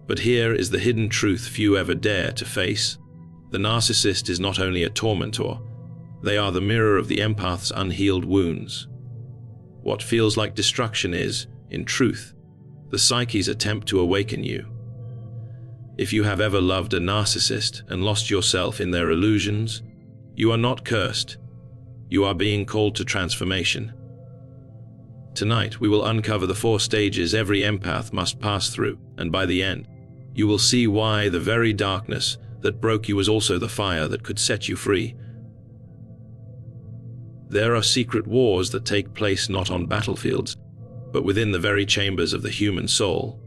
But here is the hidden truth few ever dare to face. The narcissist is not only a tormentor, they are the mirror of the empath's unhealed wounds. What feels like destruction is, in truth, the psyche's attempt to awaken you. If you have ever loved a narcissist and lost yourself in their illusions, you are not cursed. You are being called to transformation. Tonight, we will uncover the 4 stages every empath must pass through, and by the end, you will see why the very darkness that broke you was also the fire that could set you free. There are secret wars that take place not on battlefields, but within the very chambers of the human soul.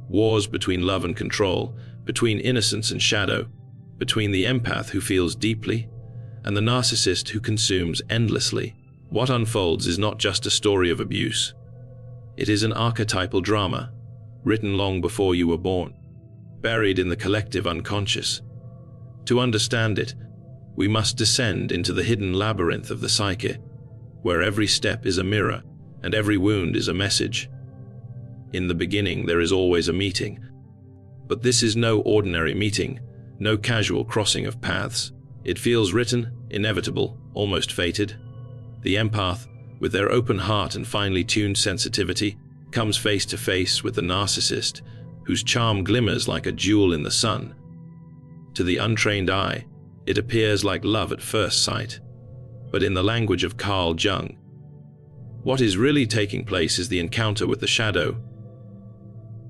Wars between love and control, between innocence and shadow, between the empath who feels deeply and the narcissist who consumes endlessly. What unfolds is not just a story of abuse. It is an archetypal drama, written long before you were born, buried in the collective unconscious. To understand it, we must descend into the hidden labyrinth of the psyche, where every step is a mirror and every wound is a message. In the beginning, there is always a meeting. But this is no ordinary meeting, no casual crossing of paths. It feels written, inevitable, almost fated. The empath, with their open heart and finely tuned sensitivity, comes face to face with the narcissist, whose charm glimmers like a jewel in the sun. To the untrained eye, it appears like love at first sight. But in the language of Carl Jung, what is really taking place is the encounter with the shadow.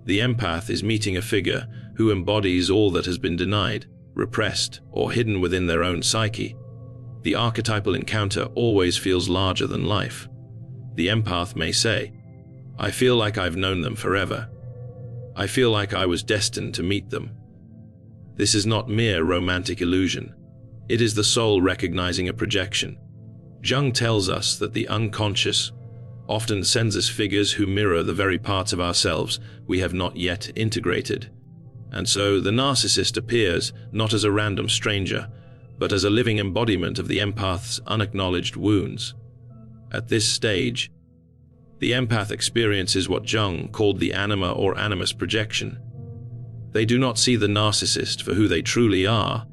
The empath is meeting a figure who embodies all that has been denied, repressed, or hidden within their own psyche. The archetypal encounter always feels larger than life. The empath may say, "I feel like I've known them forever. I feel like I was destined to meet them." This is not mere romantic illusion. It is the soul recognizing a projection. Jung tells us that the unconscious often sends us figures who mirror the very parts of ourselves we have not yet integrated. And so the narcissist appears not as a random stranger, but as a living embodiment of the empath's unacknowledged wounds. At this stage, the empath experiences what Jung called the anima or animus projection. They do not see the narcissist for who they truly are.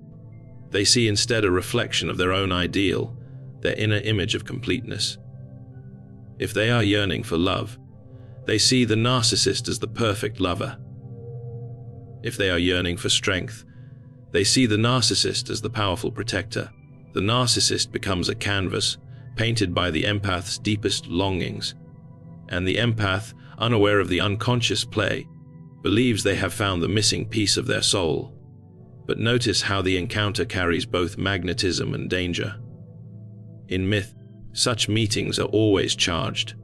They see instead a reflection of their own ideal, their inner image of completeness. If they are yearning for love, they see the narcissist as the perfect lover. If they are yearning for strength, they see the narcissist as the powerful protector. The narcissist becomes a canvas, painted by the empath's deepest longings. And the empath, unaware of the unconscious play, believes they have found the missing piece of their soul. But notice how the encounter carries both magnetism and danger. In myth, such meetings are always charged.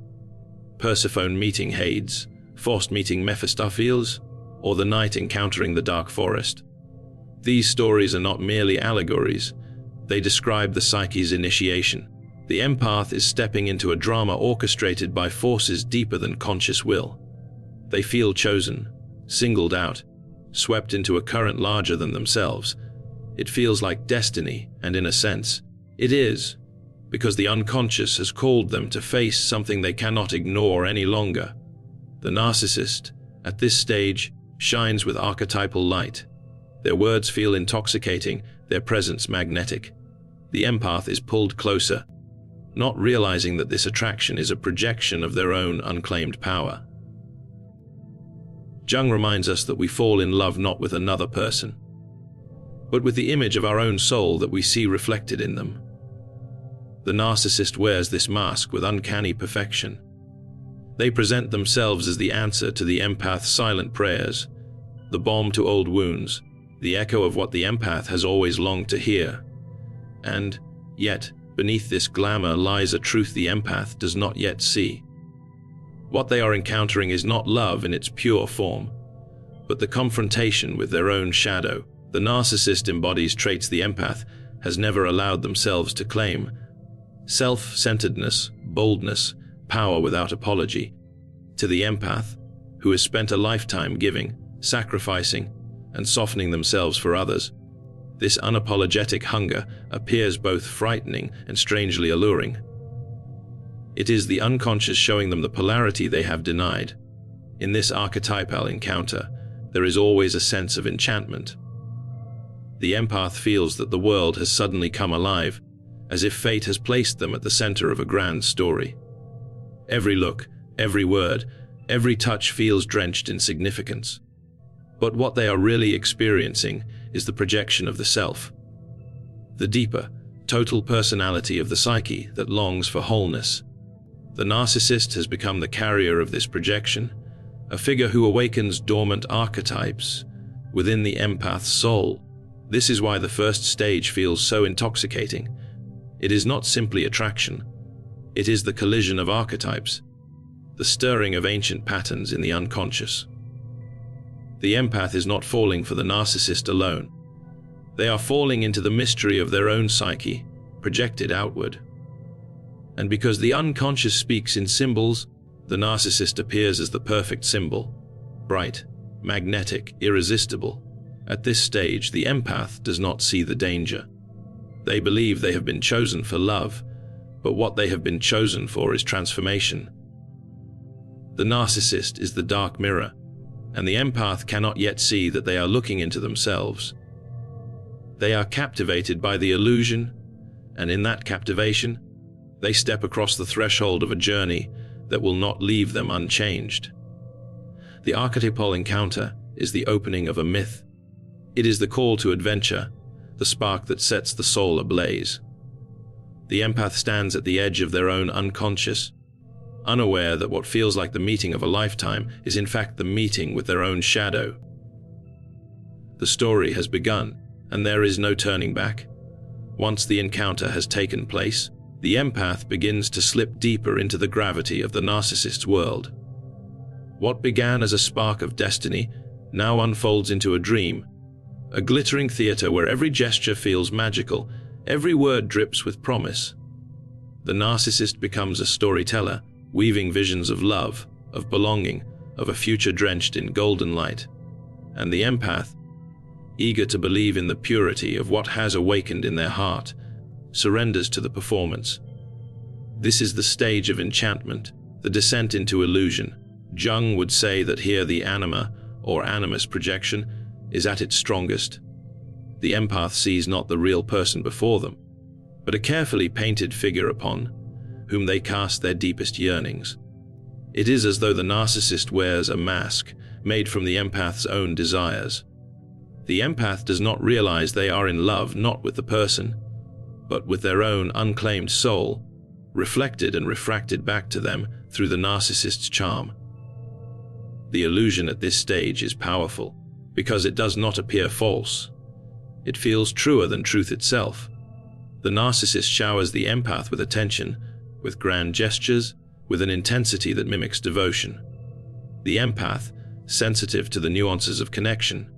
Persephone meeting Hades, Faust meeting Mephistopheles, or the knight encountering the dark forest. These stories are not merely allegories. They describe the psyche's initiation. The empath is stepping into a drama orchestrated by forces deeper than conscious will. They feel chosen, singled out, swept into a current larger than themselves. It feels like destiny, and in a sense, it is, because the unconscious has called them to face something they cannot ignore any longer. The narcissist, at this stage, shines with archetypal light. Their words feel intoxicating, their presence magnetic. The empath is pulled closer, not realizing that this attraction is a projection of their own unclaimed power. Jung reminds us that we fall in love not with another person, but with the image of our own soul that we see reflected in them. The narcissist wears this mask with uncanny perfection. They present themselves as the answer to the empath's silent prayers, the balm to old wounds, the echo of what the empath has always longed to hear. And yet, beneath this glamour lies a truth the empath does not yet see. What they are encountering is not love in its pure form, but the confrontation with their own shadow. The narcissist embodies traits the empath has never allowed themselves to claim: self-centeredness, boldness, power without apology. To the empath, who has spent a lifetime giving, sacrificing, and softening themselves for others, this unapologetic hunger appears both frightening and strangely alluring. It is the unconscious showing them the polarity they have denied. In this archetypal encounter, there is always a sense of enchantment. The empath feels that the world has suddenly come alive, as if fate has placed them at the center of a grand story. Every look, every word, every touch feels drenched in significance. But what they are really experiencing is the projection of the self, the deeper, total personality of the psyche that longs for wholeness. The narcissist has become the carrier of this projection, a figure who awakens dormant archetypes within the empath's soul. This is why the first stage feels so intoxicating. It is not simply attraction. It is the collision of archetypes, the stirring of ancient patterns in the unconscious. The empath is not falling for the narcissist alone. They are falling into the mystery of their own psyche, projected outward. And because the unconscious speaks in symbols, the narcissist appears as the perfect symbol, bright, magnetic, irresistible. At this stage, the empath does not see the danger. They believe they have been chosen for love, but what they have been chosen for is transformation. The narcissist is the dark mirror, and the empath cannot yet see that they are looking into themselves. They are captivated by the illusion, and in that captivation, they step across the threshold of a journey that will not leave them unchanged. The archetypal encounter is the opening of a myth. It is the call to adventure, the spark that sets the soul ablaze. The empath stands at the edge of their own unconscious, unaware that what feels like the meeting of a lifetime is in fact the meeting with their own shadow. The story has begun, and there is no turning back. Once the encounter has taken place, the empath begins to slip deeper into the gravity of the narcissist's world. What began as a spark of destiny now unfolds into a dream, a glittering theater where every gesture feels magical, every word drips with promise. The narcissist becomes a storyteller, weaving visions of love, of belonging, of a future drenched in golden light. And the empath, eager to believe in the purity of what has awakened in their heart, surrenders to the performance. This is the stage of enchantment, the descent into illusion. Jung would say that here the anima, or animus projection, is at its strongest. The empath sees not the real person before them, but a carefully painted figure upon whom they cast their deepest yearnings. It is as though the narcissist wears a mask made from the empath's own desires. The empath does not realize they are in love not with the person, but with their own unclaimed soul, reflected and refracted back to them through the narcissist's charm. The illusion at this stage is powerful, because it does not appear false. It feels truer than truth itself. The narcissist showers the empath with attention, with grand gestures, with an intensity that mimics devotion. The empath, sensitive to the nuances of connection,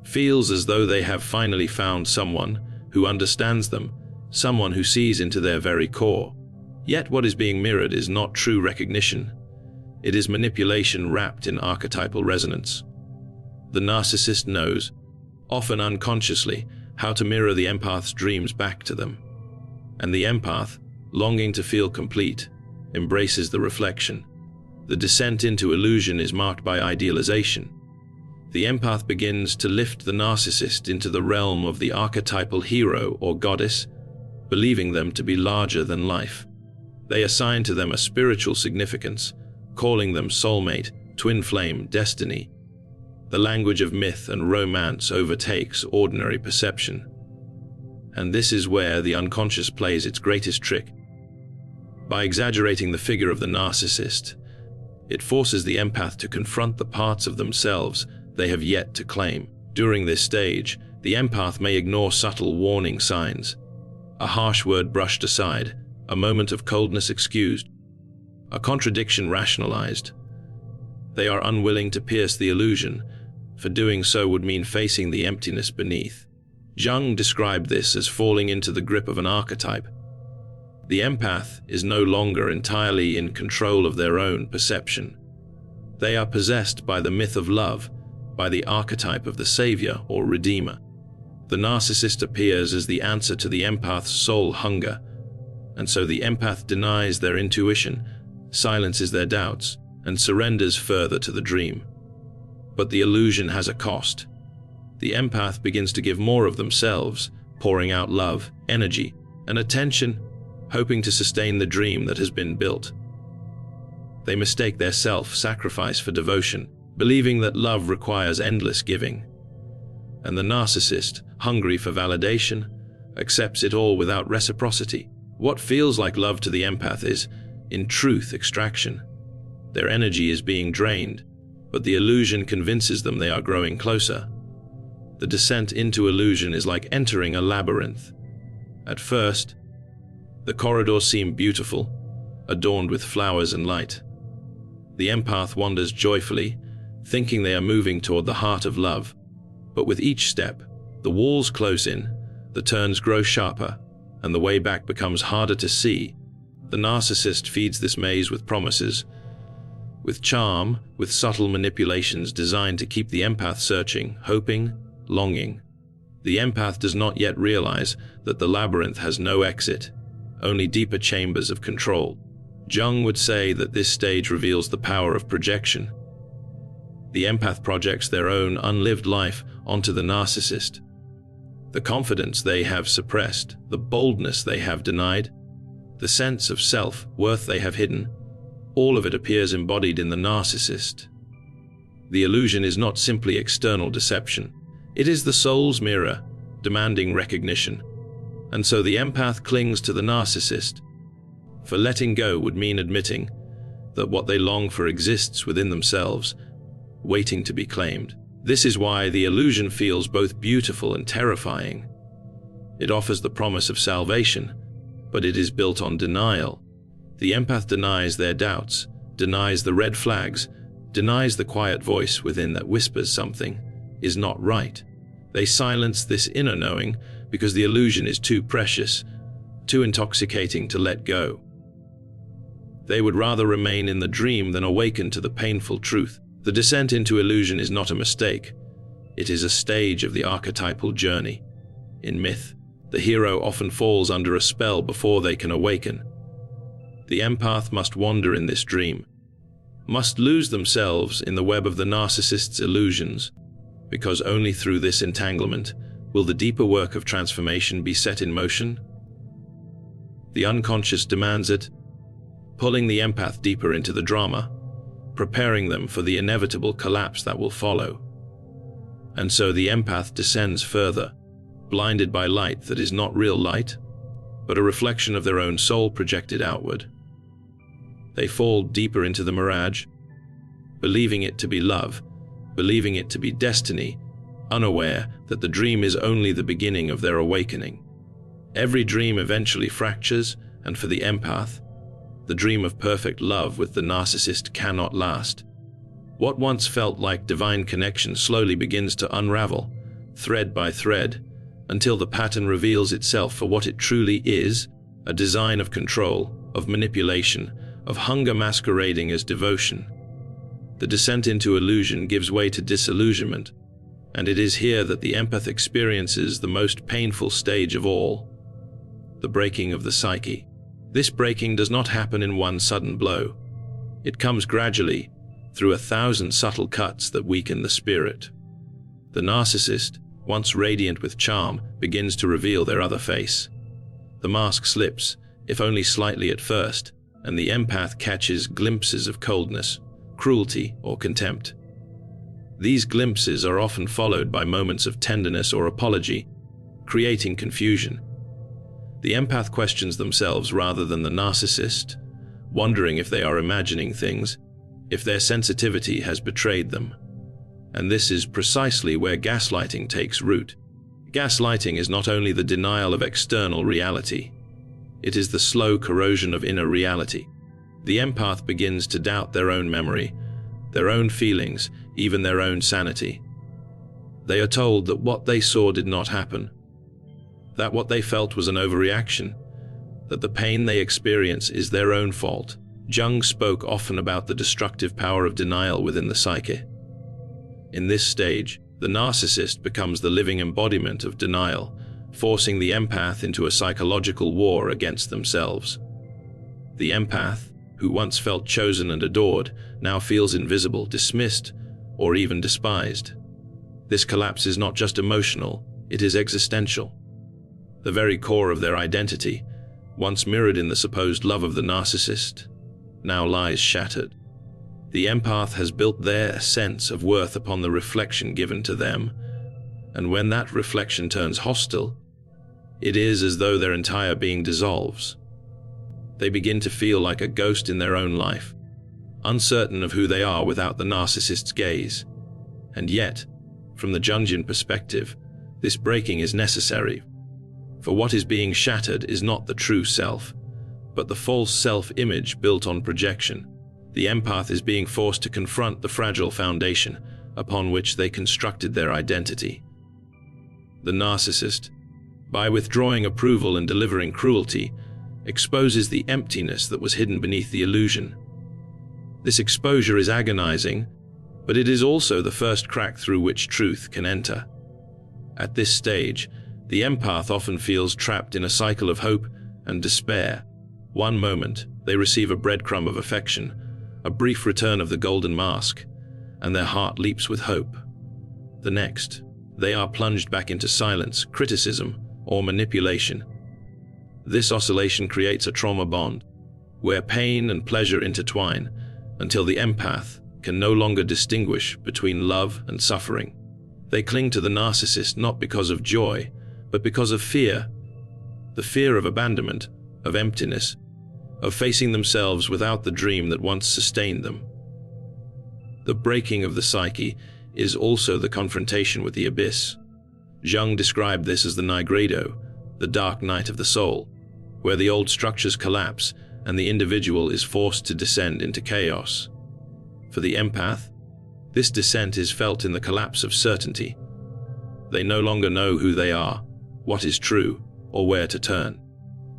feels as though they have finally found someone who understands them, someone who sees into their very core. Yet what is being mirrored is not true recognition. It is manipulation wrapped in archetypal resonance. The narcissist knows, often unconsciously, how to mirror the empath's dreams back to them. And the empath, longing to feel complete, embraces the reflection. The descent into illusion is marked by idealization. The empath begins to lift the narcissist into the realm of the archetypal hero or goddess, believing them to be larger than life. They assign to them a spiritual significance, calling them soulmate, twin flame, destiny. The language of myth and romance overtakes ordinary perception. And this is where the unconscious plays its greatest trick. By exaggerating the figure of the narcissist, it forces the empath to confront the parts of themselves they have yet to claim. During this stage, the empath may ignore subtle warning signs. A harsh word brushed aside, a moment of coldness excused, a contradiction rationalized. They are unwilling to pierce the illusion, for doing so would mean facing the emptiness beneath. Jung described this as falling into the grip of an archetype. The empath is no longer entirely in control of their own perception. They are possessed by the myth of love, by the archetype of the savior or redeemer. The narcissist appears as the answer to the empath's soul hunger, and so the empath denies their intuition, silences their doubts, and surrenders further to the dream. But the illusion has a cost. The empath begins to give more of themselves, pouring out love, energy, and attention, hoping to sustain the dream that has been built. They mistake their self-sacrifice for devotion, believing that love requires endless giving. And the narcissist, hungry for validation, accepts it all without reciprocity. What feels like love to the empath is, in truth, extraction. Their energy is being drained, but the illusion convinces them they are growing closer. The descent into illusion is like entering a labyrinth. At first, the corridors seem beautiful, adorned with flowers and light. The empath wanders joyfully, thinking they are moving toward the heart of love. But with each step, the walls close in, the turns grow sharper, and the way back becomes harder to see. The narcissist feeds this maze with promises, with charm, with subtle manipulations designed to keep the empath searching, hoping, longing. The empath does not yet realize that the labyrinth has no exit, only deeper chambers of control. Jung would say that this stage reveals the power of projection. The empath projects their own unlived life onto the narcissist. The confidence they have suppressed, the boldness they have denied, the sense of self-worth they have hidden, all of it appears embodied in the narcissist. The illusion is not simply external deception. It is the soul's mirror, demanding recognition. And so the empath clings to the narcissist. For letting go would mean admitting that what they long for exists within themselves, waiting to be claimed. This is why the illusion feels both beautiful and terrifying. It offers the promise of salvation, but it is built on denial. The empath denies their doubts, denies the red flags, denies the quiet voice within that whispers something is not right. They silence this inner knowing because the illusion is too precious, too intoxicating to let go. They would rather remain in the dream than awaken to the painful truth. The descent into illusion is not a mistake. It is a stage of the archetypal journey. In myth, the hero often falls under a spell before they can awaken. The empath must wander in this dream, must lose themselves in the web of the narcissist's illusions, because only through this entanglement will the deeper work of transformation be set in motion. The unconscious demands it, pulling the empath deeper into the drama, preparing them for the inevitable collapse that will follow. And so the empath descends further, blinded by light that is not real light, but a reflection of their own soul projected outward. They fall deeper into the mirage, believing it to be love, believing it to be destiny, unaware that the dream is only the beginning of their awakening. Every dream eventually fractures, and for the empath, the dream of perfect love with the narcissist cannot last. What once felt like divine connection slowly begins to unravel, thread by thread, until the pattern reveals itself for what it truly is, a design of control, of manipulation, of hunger masquerading as devotion. The descent into illusion gives way to disillusionment, and it is here that the empath experiences the most painful stage of all, the breaking of the psyche. This breaking does not happen in one sudden blow. It comes gradually, through 1,000 subtle cuts that weaken the spirit. The narcissist, once radiant with charm, begins to reveal their other face. The mask slips, if only slightly at first, and the empath catches glimpses of coldness, cruelty, or contempt. These glimpses are often followed by moments of tenderness or apology, creating confusion. The empath questions themselves rather than the narcissist, wondering if they are imagining things, if their sensitivity has betrayed them. And this is precisely where gaslighting takes root. Gaslighting is not only the denial of external reality, it is the slow corrosion of inner reality. The empath begins to doubt their own memory, their own feelings, even their own sanity. They are told that what they saw did not happen, that what they felt was an overreaction, that the pain they experience is their own fault. Jung spoke often about the destructive power of denial within the psyche. In this stage, the narcissist becomes the living embodiment of denial, forcing the empath into a psychological war against themselves. The empath, who once felt chosen and adored, now feels invisible, dismissed, or even despised. This collapse is not just emotional, it is existential. The very core of their identity, once mirrored in the supposed love of the narcissist, now lies shattered. The empath has built their sense of worth upon the reflection given to them, and when that reflection turns hostile, it is as though their entire being dissolves. They begin to feel like a ghost in their own life, uncertain of who they are without the narcissist's gaze. And yet, from the Jungian perspective, this breaking is necessary. For what is being shattered is not the true self, but the false self-image built on projection. The empath is being forced to confront the fragile foundation upon which they constructed their identity. The narcissist, by withdrawing approval and delivering cruelty, exposes the emptiness that was hidden beneath the illusion. This exposure is agonizing, but it is also the first crack through which truth can enter. At this stage, the empath often feels trapped in a cycle of hope and despair. One moment, they receive a breadcrumb of affection, a brief return of the golden mask, and their heart leaps with hope. The next, they are plunged back into silence, criticism, or manipulation. This oscillation creates a trauma bond, where pain and pleasure intertwine until the empath can no longer distinguish between love and suffering. They cling to the narcissist not because of joy, but because of fear. The fear of abandonment, of emptiness, of facing themselves without the dream that once sustained them. The breaking of the psyche is also the confrontation with the abyss. Jung described this as the nigredo, the dark night of the soul, where the old structures collapse and the individual is forced to descend into chaos. For the empath, this descent is felt in the collapse of certainty. They no longer know who they are, what is true, or where to turn.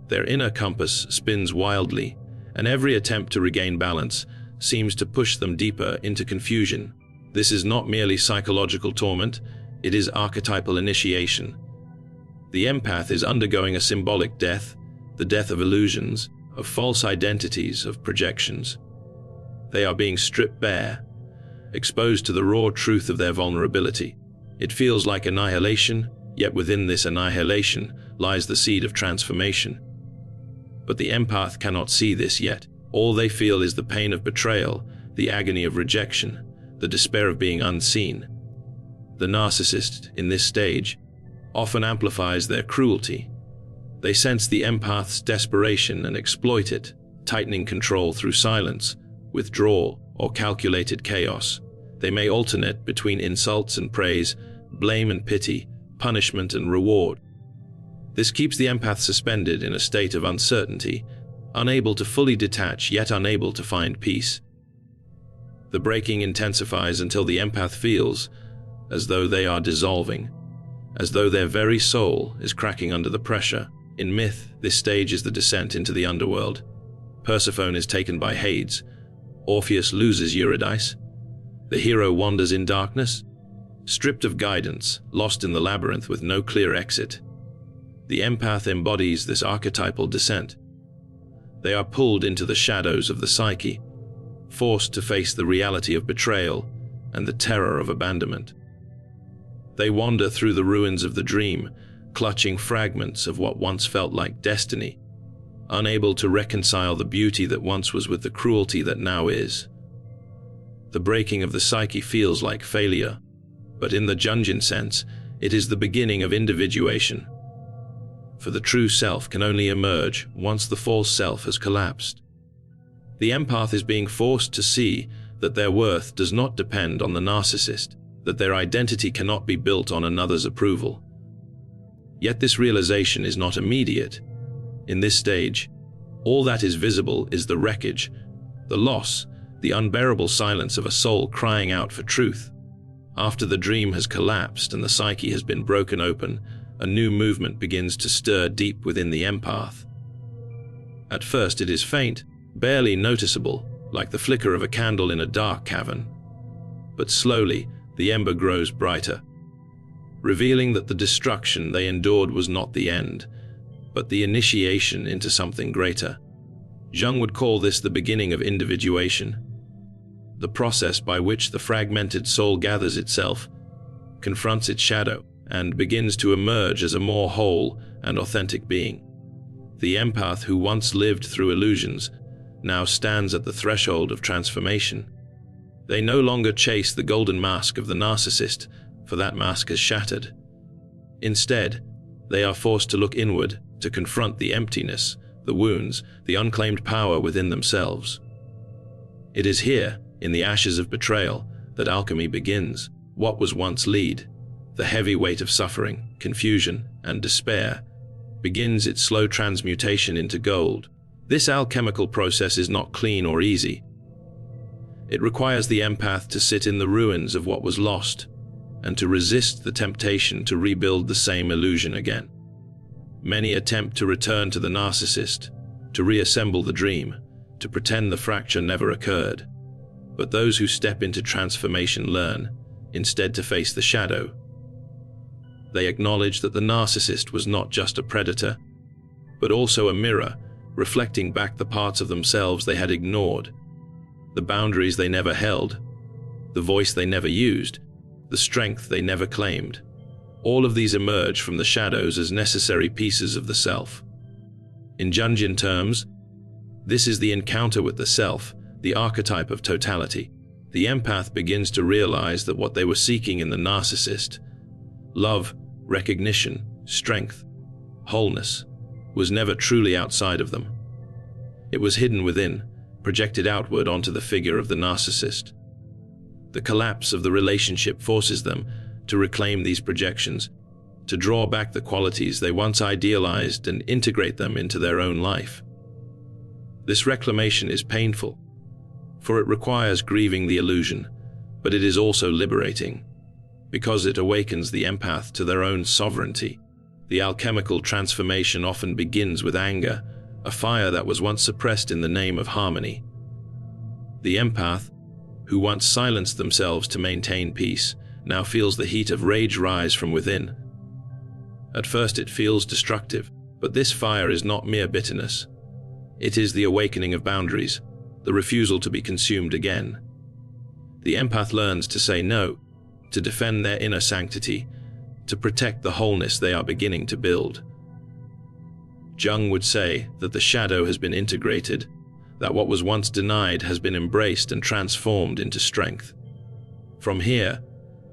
Their inner compass spins wildly, and every attempt to regain balance seems to push them deeper into confusion. This is not merely psychological torment, it is archetypal initiation. The empath is undergoing a symbolic death, the death of illusions, of false identities, of projections. They are being stripped bare, exposed to the raw truth of their vulnerability. It feels like annihilation, yet within this annihilation lies the seed of transformation. But the empath cannot see this yet. All they feel is the pain of betrayal, the agony of rejection, the despair of being unseen. The narcissist, in this stage, often amplifies their cruelty. They sense the empath's desperation and exploit it, tightening control through silence, withdrawal, or calculated chaos. They may alternate between insults and praise, blame and pity, punishment and reward. This keeps the empath suspended in a state of uncertainty, unable to fully detach yet unable to find peace. The breaking intensifies until the empath feels as though they are dissolving, as though their very soul is cracking under the pressure. In myth, this stage is the descent into the underworld. Persephone is taken by Hades. Orpheus loses Eurydice. The hero wanders in darkness, stripped of guidance, lost in the labyrinth with no clear exit. The empath embodies this archetypal descent. They are pulled into the shadows of the psyche, forced to face the reality of betrayal and the terror of abandonment. They wander through the ruins of the dream, clutching fragments of what once felt like destiny, unable to reconcile the beauty that once was with the cruelty that now is. The breaking of the psyche feels like failure, but in the Jungian sense, it is the beginning of individuation. For the true self can only emerge once the false self has collapsed. The empath is being forced to see that their worth does not depend on the narcissist, that their identity cannot be built on another's approval. Yet this realization is not immediate. In this stage, all that is visible is the wreckage, the loss, the unbearable silence of a soul crying out for truth. After the dream has collapsed and the psyche has been broken open, a new movement begins to stir deep within the empath. At first it is faint, barely noticeable, like the flicker of a candle in a dark cavern. But slowly, the ember grows brighter, revealing that the destruction they endured was not the end, but the initiation into something greater. Jung would call this the beginning of individuation. the process by which the fragmented soul gathers itself, confronts its shadow, and begins to emerge as a more whole and authentic being. The empath who once lived through illusions now stands at the threshold of transformation. They no longer chase the golden mask of the narcissist, for that mask is shattered. Instead, they are forced to look inward to confront the emptiness, the wounds, the unclaimed power within themselves. It is here, in the ashes of betrayal, that alchemy begins. What was once lead, the heavy weight of suffering, confusion, and despair, begins its slow transmutation into gold. This alchemical process is not clean or easy. It requires the empath to sit in the ruins of what was lost, and to resist the temptation to rebuild the same illusion again. Many attempt to return to the narcissist, to reassemble the dream, to pretend the fracture never occurred. But those who step into transformation learn, instead, to face the shadow. They acknowledge that the narcissist was not just a predator, but also a mirror, reflecting back the parts of themselves they had ignored, the boundaries they never held, the voice they never used, the strength they never claimed. All of these emerge from the shadows as necessary pieces of the self. In Jungian terms, this is the encounter with the self, the archetype of totality. The empath begins to realize that what they were seeking in the narcissist, love, recognition, strength, wholeness, was never truly outside of them. It was hidden within, projected outward onto the figure of the narcissist. The collapse of the relationship forces them to reclaim these projections, to draw back the qualities they once idealized and integrate them into their own life. This reclamation is painful, for it requires grieving the illusion, but it is also liberating, because it awakens the empath to their own sovereignty. The alchemical transformation often begins with anger, a fire that was once suppressed in the name of harmony. The empath, who once silenced themselves to maintain peace, now feels the heat of rage rise from within. At first it feels destructive, but this fire is not mere bitterness. It is the awakening of boundaries, the refusal to be consumed again. The empath learns to say no, to defend their inner sanctity, to protect the wholeness they are beginning to build. Jung would say that the shadow has been integrated, that what was once denied has been embraced and transformed into strength. From here,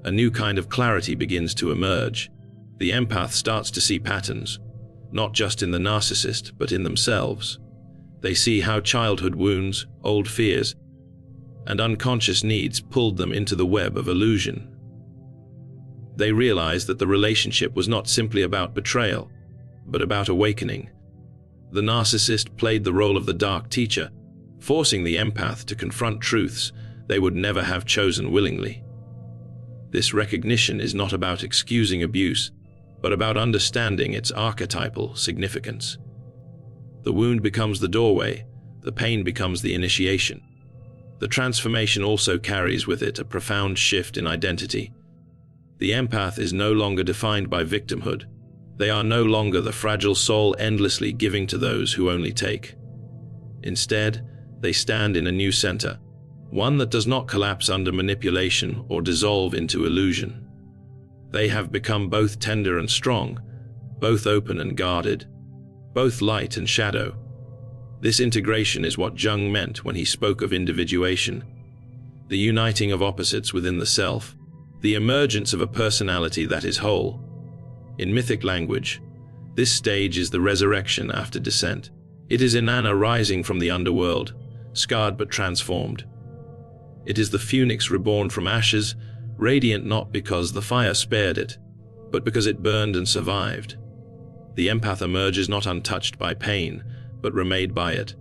a new kind of clarity begins to emerge. The empath starts to see patterns, not just in the narcissist, but in themselves. They see how childhood wounds, old fears, and unconscious needs pulled them into the web of illusion. They realize that the relationship was not simply about betrayal, but about awakening. The narcissist played the role of the dark teacher, forcing the empath to confront truths they would never have chosen willingly. This recognition is not about excusing abuse, but about understanding its archetypal significance. The wound becomes the doorway, the pain becomes the initiation. The transformation also carries with it a profound shift in identity. The empath is no longer defined by victimhood. They are no longer the fragile soul endlessly giving to those who only take. Instead, they stand in a new center, one that does not collapse under manipulation or dissolve into illusion. They have become both tender and strong, both open and guarded, both light and shadow. This integration is what Jung meant when he spoke of individuation, the uniting of opposites within the self, the emergence of a personality that is whole. In mythic language, this stage is the resurrection after descent. It is Inanna rising from the underworld, scarred but transformed. It is the phoenix reborn from ashes, radiant not because the fire spared it, but because it burned and survived. The empath emerges not untouched by pain, but remade by it.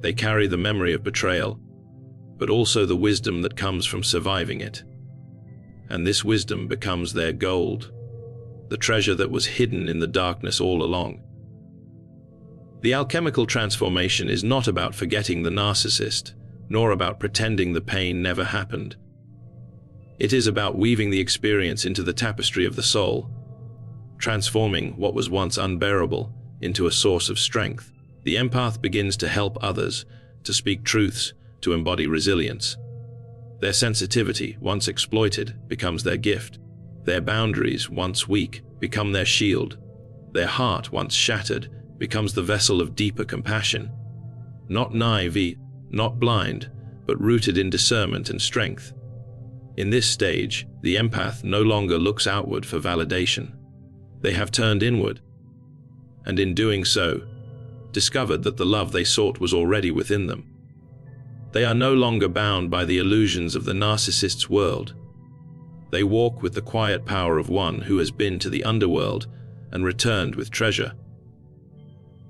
They carry the memory of betrayal, but also the wisdom that comes from surviving it. And this wisdom becomes their gold, the treasure that was hidden in the darkness all along. The alchemical transformation is not about forgetting the narcissist, nor about pretending the pain never happened. It is about weaving the experience into the tapestry of the soul, transforming what was once unbearable into a source of strength. The empath begins to help others, to speak truths, to embody resilience. Their sensitivity, once exploited, becomes their gift. Their boundaries, once weak, become their shield. Their heart, once shattered, becomes the vessel of deeper compassion. Not naive, not blind, but rooted in discernment and strength. In this stage, the empath no longer looks outward for validation. They have turned inward, and in doing so, discovered that the love they sought was already within them. They are no longer bound by the illusions of the narcissist's world. They walk with the quiet power of one who has been to the underworld and returned with treasure.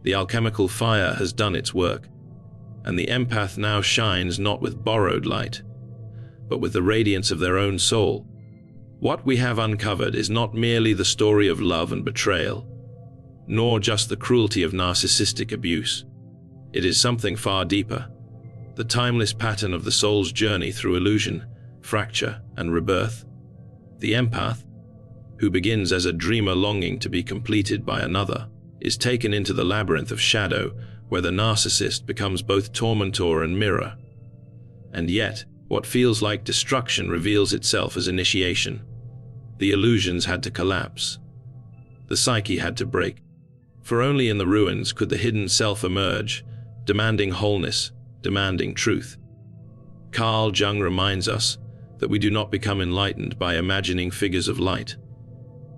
The alchemical fire has done its work, and the empath now shines not with borrowed light, but with the radiance of their own soul. What we have uncovered is not merely the story of love and betrayal, nor just the cruelty of narcissistic abuse. It is something far deeper, the timeless pattern of the soul's journey through illusion, fracture, and rebirth. The empath, who begins as a dreamer longing to be completed by another, is taken into the labyrinth of shadow where the narcissist becomes both tormentor and mirror. And yet, what feels like destruction reveals itself as initiation. The illusions had to collapse. The psyche had to break. For only in the ruins could the hidden self emerge, demanding wholeness, demanding truth. Carl Jung reminds us that we do not become enlightened by imagining figures of light,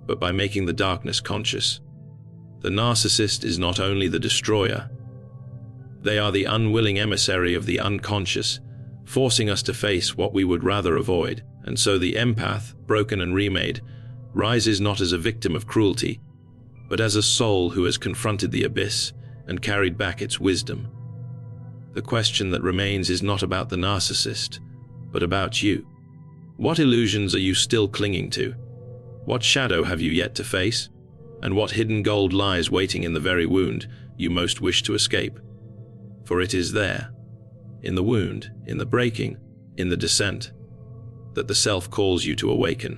but by making the darkness conscious. The narcissist is not only the destroyer, they are the unwilling emissary of the unconscious, forcing us to face what we would rather avoid. And so the empath, broken and remade, rises not as a victim of cruelty, but as a soul who has confronted the abyss and carried back its wisdom. The question that remains is not about the narcissist, but about you. What illusions are you still clinging to? What shadow have you yet to face? And what hidden gold lies waiting in the very wound you most wish to escape? For it is there, in the wound, in the breaking, in the descent, that the self calls you to awaken.